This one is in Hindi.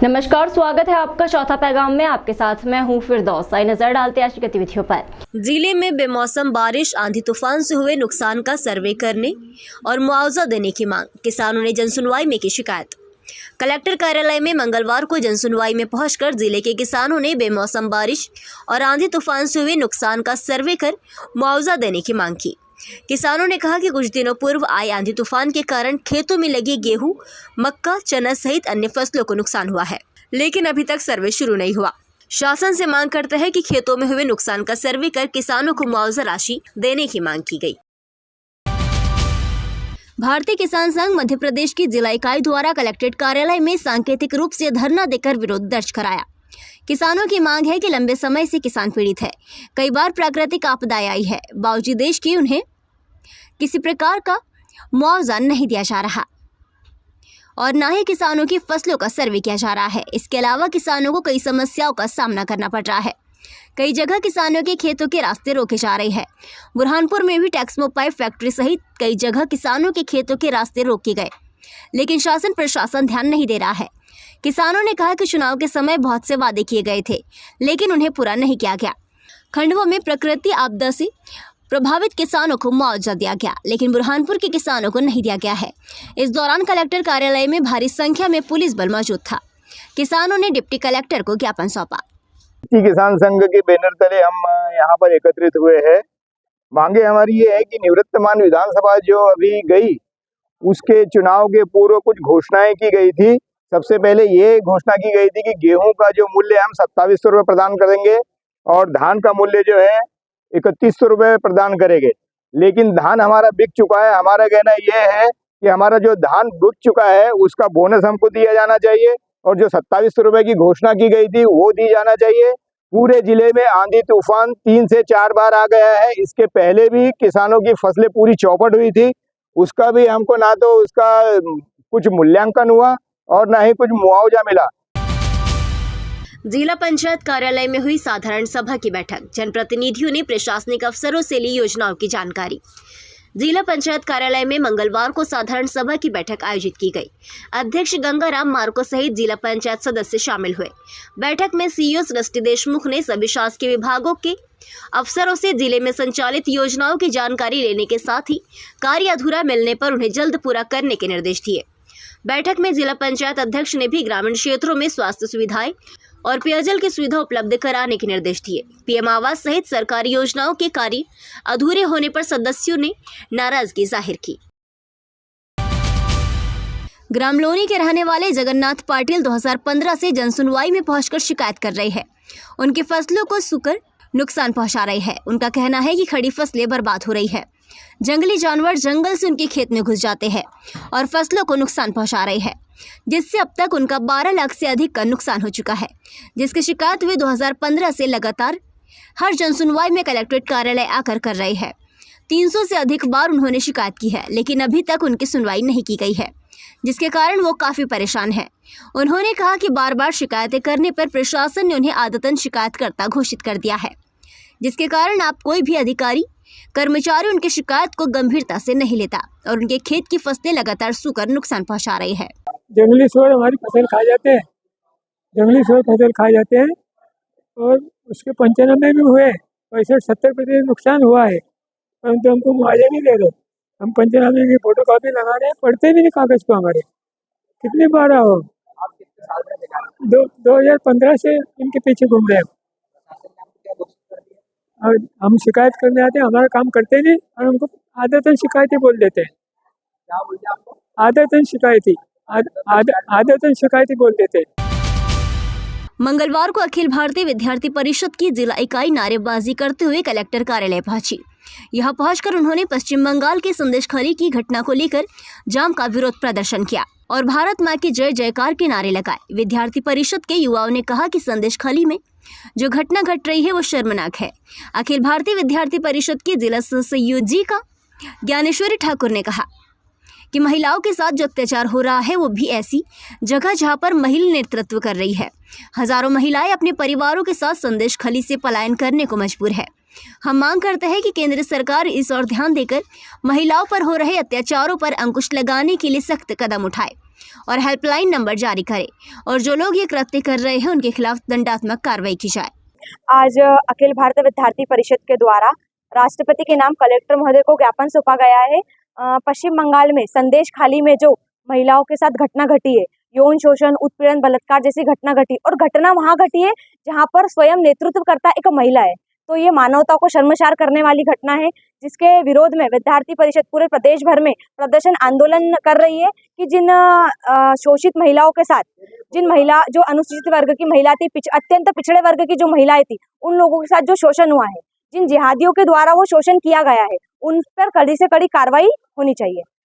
नमस्कार, स्वागत है आपका चौथा पैगाम में। आपके साथ मैं हूं फिरदौस। आइए नजर डालते हैं आज की गतिविधियों पर। जिले में बेमौसम बारिश, आंधी तूफान से हुए नुकसान का सर्वे करने और मुआवजा देने की मांग। किसानों ने जनसुनवाई में की शिकायत। कलेक्टर कार्यालय में मंगलवार को जनसुनवाई में पहुंचकर जिले के किसानों ने बेमौसम बारिश और आंधी तूफान से हुए नुकसान का सर्वे कर मुआवजा देने की मांग की। किसानों ने कहा कि कुछ दिनों पूर्व आए आंधी तूफान के कारण खेतों में लगी गेहूं, मक्का, चना सहित अन्य फसलों को नुकसान हुआ है, लेकिन अभी तक सर्वे शुरू नहीं हुआ। शासन से मांग करते हैं कि खेतों में हुए नुकसान का सर्वे कर किसानों को मुआवजा राशि देने की मांग की गई। भारतीय किसान संघ मध्य प्रदेश की जिला इकाई द्वारा कलेक्ट्रेट कार्यालय में सांकेतिक रूप से धरना देकर विरोध दर्ज कराया। किसानों की मांग है कि लंबे समय से किसान पीड़ित है, कई बार प्राकृतिक आपदाएं आई है, बावजूद देश की उन्हें किसी प्रकार का मुआवजा नहीं दिया जा रहा और न ही किसानों की फसलों का सर्वे किया जा रहा है। इसके अलावा किसानों को कई समस्याओं का सामना करना पड़ रहा है। कई जगह किसानों के खेतों के रास्ते रोके जा रहे हैं। बुरहानपुर में भी टेक्समो पाइप फैक्ट्री सहित कई जगह किसानों के खेतों के रास्ते रोके गए, लेकिन शासन प्रशासन ध्यान नहीं दे रहा है। किसानों ने कहा कि चुनाव के समय बहुत से वादे किए गए थे, लेकिन उन्हें पूरा नहीं किया गया। खंडवा में प्रकृति आपदा से प्रभावित किसानों को मुआवजा दिया गया, लेकिन बुरहानपुर के किसानों को नहीं दिया गया है। इस दौरान कलेक्टर कार्यालय में भारी संख्या में पुलिस बल मौजूद था। किसानों ने डिप्टी कलेक्टर को ज्ञापन सौंपा। किसान संघ के बैनर तले हम यहाँ पर एकत्रित हुए हैं। मांगे हमारी ये है कि निवृत्तमान विधानसभा जो अभी गई, उसके चुनाव के पूर्व कुछ घोषणाएं की गई थी। सबसे पहले ये घोषणा की गई थी कि गेहूं का जो मूल्य हम 2700 रुपये प्रदान करेंगे और धान का मूल्य जो है 3100 रुपये प्रदान करेंगे। लेकिन धान हमारा बिक चुका है। हमारा कहना यह है कि हमारा जो धान बिक चुका है उसका बोनस हमको दिया जाना चाहिए और जो 2700 रुपये की घोषणा की गई थी वो दी जाना चाहिए। पूरे जिले में आंधी तूफान 3 से 4 बार आ गया है। इसके पहले भी किसानों की फसलें पूरी चौपट हुई थी, उसका भी हमको ना तो उसका कुछ मूल्यांकन हुआ और ना ही कुछ मुआवजा मिला। जिला पंचायत कार्यालय में हुई साधारण सभा की बैठक। जनप्रतिनिधियों ने प्रशासनिक अफसरों से ली योजनाओं की जानकारी। जिला पंचायत कार्यालय में मंगलवार को साधारण सभा की बैठक आयोजित की गई। अध्यक्ष गंगाराम मार्को सहित जिला पंचायत सदस्य शामिल हुए। बैठक में सीईओ सृष्टि देशमुख ने सभी शासकीय विभागों के अफसरों से जिले में संचालित योजनाओं की जानकारी लेने के साथ ही कार्य अधूरा मिलने पर उन्हें जल्द पूरा करने के निर्देश दिए। बैठक में जिला पंचायत अध्यक्ष ने भी ग्रामीण क्षेत्रों में स्वास्थ्य सुविधाएं और पेयजल की सुविधा उपलब्ध कराने के निर्देश दिए। पीएम आवास सहित सरकारी योजनाओं के कार्य अधूरे होने पर सदस्यों ने नाराजगी जाहिर की। ग्रामलोनी के रहने वाले जगन्नाथ पाटिल 2015 से जनसुनवाई में पहुंचकर शिकायत कर रहे हैं। उनकी फसलों को सूकर नुकसान पहुंचा रहे हैं। उनका कहना है कि खड़ी फसलें बर्बाद हो रही है। जंगली जानवर जंगल से उनके खेत में घुस जाते हैं और फसलों को नुकसान पहुंचा रहे हैं, जिससे अब तक उनका 12 लाख से अधिक का नुकसान हो चुका है, जिसकी शिकायत वे 2015 से लगातार हर जनसुनवाई में कलेक्ट्रेट कार्यालय आकर कर रहे हैं। 300 से अधिक बार उन्होंने शिकायत की है, लेकिन अभी तक उनकी सुनवाई नहीं की गई है, जिसके कारण वो काफ़ी परेशान है। उन्होंने कहा कि बार बार शिकायतें करने पर प्रशासन ने उन्हें आदतन शिकायतकर्ता घोषित कर दिया है, जिसके कारण आप कोई भी अधिकारी कर्मचारी उनकी शिकायत को गंभीरता से नहीं लेता और उनके खेत की फसलें लगातार सूकर नुकसान पहुंचा रही है। जंगली सूअर हमारी फसल खा जाते हैं, जंगली सूअर फसल खा जाते हैं और उसके पंचनामे भी हुए। 65-70% नुकसान हुआ है, परंतु हमको मुआवजा नहीं दे रहे। हम पंचनामे की फोटो कॉपी लगा रहे हैं, पढ़ते भी नहीं कागज को हमारे। कितनी बार आओ, 2015 से इनके पीछे घूम रहे हैं और हम शिकायत करने आते हैं, हमारा काम करते नहीं और हमको आदतन शिकायती बोल देते हैं। आदतन शिकायती बोल देते हैं। मंगलवार को अखिल भारतीय विद्यार्थी परिषद की जिला इकाई नारेबाजी करते हुए कलेक्टर कार्यालय पहुंची। यहां पहुंचकर उन्होंने पश्चिम बंगाल के संदेशखाली की घटना को लेकर जाम का विरोध प्रदर्शन किया और भारत मां की जय जयकार के नारे लगाए। विद्यार्थी परिषद के युवाओं ने कहा कि संदेशखाली में जो घटना घट रही है वो शर्मनाक है। अखिल भारतीय विद्यार्थी परिषद की जिला संयोजिका ज्ञानेश्वरी ठाकुर ने कहा कि महिलाओं के साथ जो अत्याचार हो रहा है वो भी ऐसी जगह जहां पर महिला नेतृत्व कर रही है। हजारों महिलाएं अपने परिवारों के साथ संदेशखाली से पलायन करने को मजबूर है। हम मांग करते हैं कि केंद्र सरकार इस ओर ध्यान देकर महिलाओं पर हो रहे अत्याचारों पर अंकुश लगाने के लिए सख्त कदम उठाए। और हेल्पलाइन नंबर जारी करे और जो लोग ये कृत्य कर रहे हैं उनके खिलाफ दंडात्मक कार्रवाई की जाए। आज अखिल भारतीय विद्यार्थी परिषद के द्वारा राष्ट्रपति के नाम कलेक्टर महोदय को ज्ञापन सौंपा गया है। पश्चिम बंगाल में संदेश खाली में जो महिलाओं के साथ घटना घटी है, यौन शोषण, उत्पीड़न, बलात्कार जैसी घटना घटी, और घटना वहां घटी है जहां पर स्वयं नेतृत्व करता एक महिला है, तो ये मानवता को शर्मसार करने वाली घटना है, जिसके विरोध में विद्यार्थी परिषद पूरे प्रदेश भर में प्रदर्शन आंदोलन कर रही है कि जिन शोषित महिलाओं के साथ, जिन महिला जो अनुसूचित वर्ग की महिला थी, अत्यंत पिछड़े वर्ग की जो महिलाएं थी, उन लोगों के साथ जो शोषण हुआ है, जिन जिहादियों के द्वारा वो शोषण किया गया है, उन पर कड़ी से कड़ी कार्रवाई होनी चाहिए।